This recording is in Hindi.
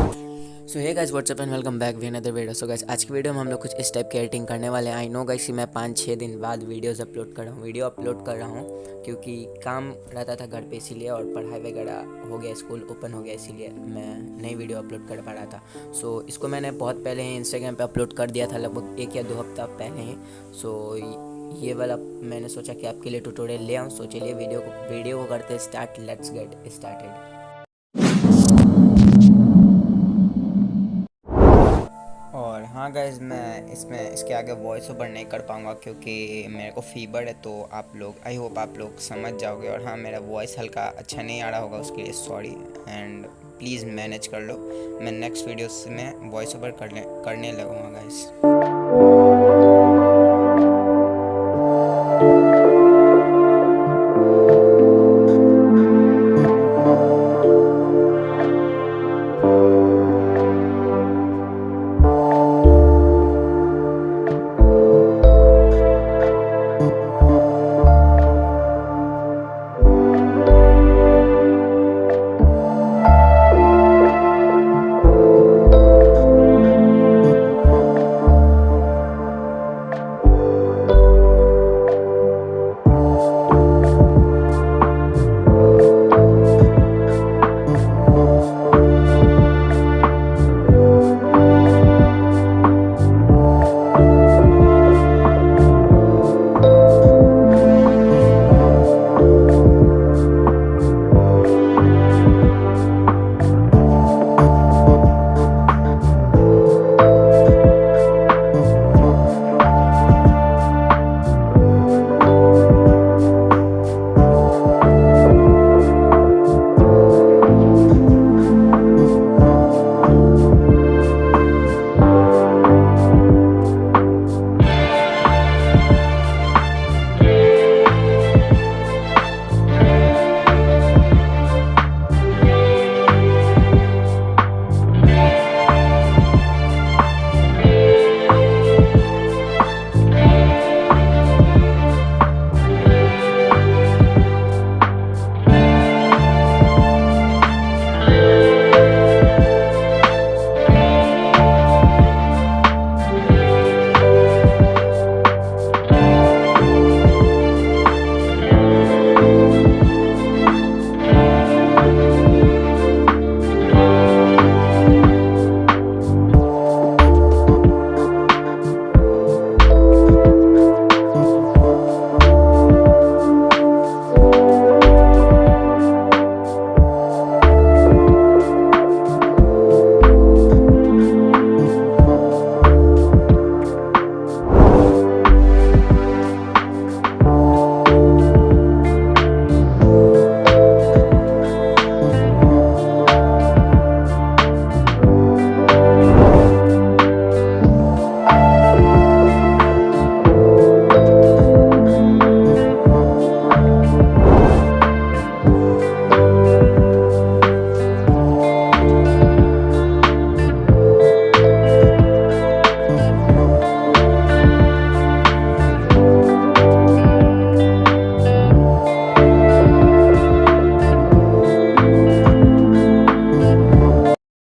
So hey guys what's up and welcome back with another video. So guys आज की वीडियो में हम लोग कुछ इस टाइप की एडिटिंग करने वाले हैं। आई नो गाइस कि मैं 5-6 दिन बाद वीडियो अपलोड कर रहा हूँ क्योंकि काम रहता था घर पे इसीलिए, और पढ़ाई वगैरह हो गया, स्कूल ओपन हो गया, इसीलिए मैं नई वीडियो अपलोड कर पा रहा था। सो इसको मैंने बहुत पहले ही इंस्टाग्राम पे अपलोड कर दिया था, लगभग 1 या 2 हफ्ता पहले ही। सो ये वाला मैंने सोचा कि आपके लिए ट्यूटोरियल ले आऊँ। सो चलिए वीडियो को करते स्टार्ट। Let's get started. और हाँ गाइज, मैं इसके आगे वॉइस ओवर नहीं कर पाऊँगा क्योंकि मेरे को फीवर है। तो आप लोग, आई होप आप लोग समझ जाओगे। और हाँ, मेरा वॉइस हल्का अच्छा नहीं आ रहा होगा, उसके लिए सॉरी एंड प्लीज़ मैनेज कर लो। मैं नेक्स्ट वीडियोस में वॉइस ओवर करने लगूँगा गाइज।